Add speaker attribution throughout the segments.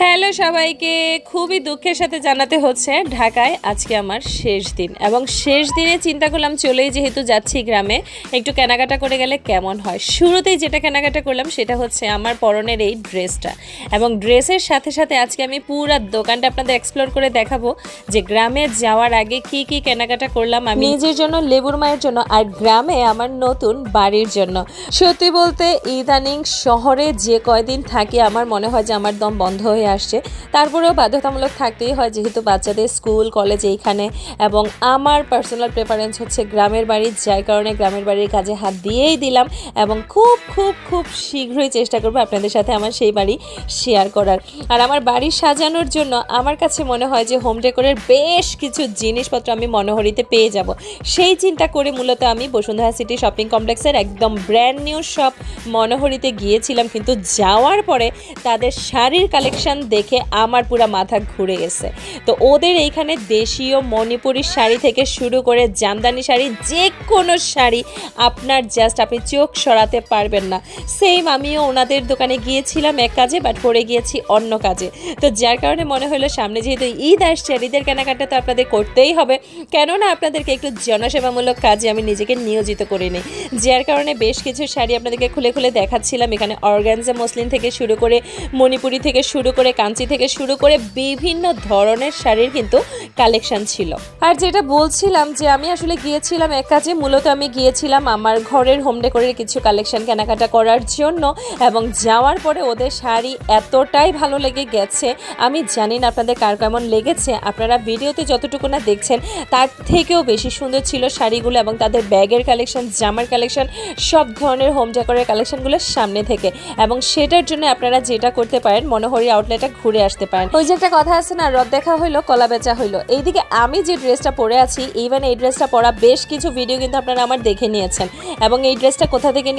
Speaker 1: Hello সবাইকে, খুবই দুঃখের সাথে জানাতে হচ্ছে ঢাকায় আজকে আমার শেষ দিন এবং শেষ দিনে চিন্তা করলাম চলেই যেহেতু যাচ্ছি গ্রামে একটু কেনাকাটা করে গেলে কেমন হয়। শুরুতেই যেটা কেনাকাটা করলাম সেটা হচ্ছে আমার পরনের এই ড্রেসটা এবং ড্রেসের সাথে সাথে আজকে আমি পুরো দোকানটা আপনাদের এক্সপ্লোর করে দেখাবো যে গ্রামে যাওয়ার আগে কি কি কেনাকাটা করলাম আমি নিজের জন্য, লেবুর মায়ের জন্য আর গ্রামে আমার নতুন বাড়ির জন্য। সত্যি বলতে ইদানিং শহরে যে কয়দিন থাকি আমার মনে হয় যে আমার দম বন্ধ হয়ে আসছে, তারপরেও বাধ্যতামূলক থাকতেই হয় যেহেতু বাচ্চাদের স্কুল কলেজ এইখানে এবং আমার পার্সোনাল প্রেফারেন্স হচ্ছে গ্রামের বাড়ি, যার কারণে গ্রামের বাড়ির কাজে হাত দিয়েই দিলাম এবং খুব খুব খুব শীঘ্রই চেষ্টা করবো আপনাদের সাথে আমার সেই বাড়ি শেয়ার করার। আর আমার বাড়ি সাজানোর জন্য আমার কাছে মনে হয় যে হোম ডেকোরের বেশ কিছু জিনিসপত্র আমি মনোহরিতে পেয়ে যাব, সেই চিন্তা করে মূলত আমি বসুন্ধরা সিটি শপিং কমপ্লেক্সের একদম ব্র্যান্ড নিউ শপ মনোহরিতে গিয়েছিলাম, কিন্তু যাওয়ার পরে তাদের শাড়ির কালেকশন দেখে আমার পুরো মাথা ঘুরে গেছে। তো ওদের এইখানে দেশীয় মণিপুরি শাড়ি থেকে শুরু করে জামদানি শাড়ি, যে কোনো শাড়ি আপনার জাস্ট আপনি চোখ সরাতে পারবেন না। সেম আমিও ওনাদের দোকানে গিয়েছিলাম এক কাজে, বাট পরে গিয়েছি অন্য কাজে। তো যার কারণে মনে হলো সামনে যেহেতু ঈদ আসছে, ঈদের কেনাকাটা তো আপনাদের করতেই হবে, কেননা আপনাদেরকে একটু জনসেবামূলক কাজে আমি নিজেকে নিয়োজিত করে নিই। যার কারণে বেশ কিছু শাড়ি আপনাদেরকে খুলে খুলে দেখাচ্ছিলাম। এখানে অর্গানজা মসলিন থেকে শুরু করে মণিপুরি থেকে শুরু করে কাঞ্চি থেকে শুরু করে বিভিন্ন ধরনের শাড়ির কিন্তু কালেকশন ছিল। আর যেটা বলছিলাম যে আমি আসলে গিয়েছিলাম এক কাজে, মূলত আমি গিয়েছিলাম আমার ঘরের হোম ডেকোরের কিছু কালেকশন কেনাকাটা করার জন্য এবং যাওয়ার পরে ওদের শাড়ি এতটাই ভালো লেগে গেছে, আমি জানি না আপনাদের কার কেমন লেগেছে। আপনারা ভিডিওতে যতটুকু না দেখছেন তার থেকেও বেশি সুন্দর ছিল শাড়িগুলো এবং তাদের ব্যাগের কালেকশন, জামার কালেকশন, সব ধরনের হোম ডেকোরের কালেকশনগুলো সামনে থেকে। এবং সেটার জন্য আপনারা যেটা করতে পারেন মনোহরি আউটলেটে ঘুরে আসতে পারেন। ওই যে একটা কথা আছে না, রদ দেখা হইলো কলা বেচা হইলো। এইদিকে আমি যে ড্রেসটা পরে আছি, ইভেন এই ড্রেসটা পরা বেশ কিছু ভিডিও কিন্তু আপনারা আমার দেখে নিয়েছেন এবং এই ড্রেসটা কোথা থেকে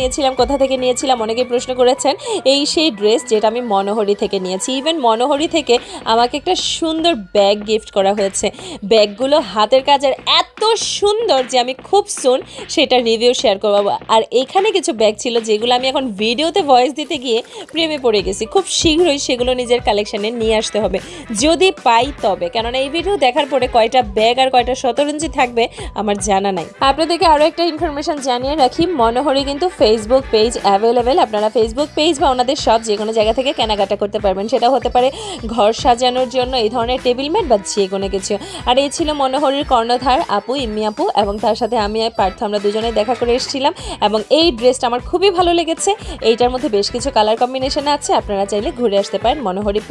Speaker 1: নিয়েছিলাম অনেকেই প্রশ্ন করেছেন। এই সেই ড্রেস যেটা আমি মনোহরি থেকে নিয়েছি। ইভেন মনোহরি থেকে আমাকে একটা সুন্দর ব্যাগ গিফট করা হয়েছে। ব্যাগগুলো হাতের কাজের এত সুন্দর যে আমি খুব সুন সেটা রিভিউ শেয়ার করবো। আর এখানে কিছু ব্যাগ ছিল যেগুলো আমি এখন ভিডিওতে ভয়েস দিতে গিয়ে প্রেমে পড়ে গেছি। খুব শীঘ্রই সেগুলো নিজের কালেকশানে নিয়ে আসতে হবে যদি পাই তবে, কেননা এই ভিডিও দেখার পরে কয়টা ব্যাগ আর কয়টা শতরঞ্জি থাকবে আমার জানা নাই। আপনাদেরকে আরও একটা ইনফরমেশন জানিয়ে রাখি, মনোহরি কিন্তু ফেসবুক পেজ অ্যাভেলেবেল। আপনারা ফেসবুক পেজ বা ওনাদের সব যে কোনো জায়গা থেকে কেনাকাটা করতে পারবেন। সেটা হতে পারে ঘর সাজানোর জন্য এই ধরনের টেবিল ম্যাট বা যে কোনো কিছু। আর এই ছিল মনোহরির কর্ণধার আপু, ইম্মি আপু, এবং তার সাথে আমি আর পার্থ, আমরা দুজনে দেখা করে এসেছিলাম এবং এই ড্রেসটা আমার খুবই ভালো লেগেছে। এইটার মধ্যে বেশ কিছু কালার কম্বিনেশন আছে, আপনারা চাইলে ঘুরে আসতে পারেন মনোহরি পেজ।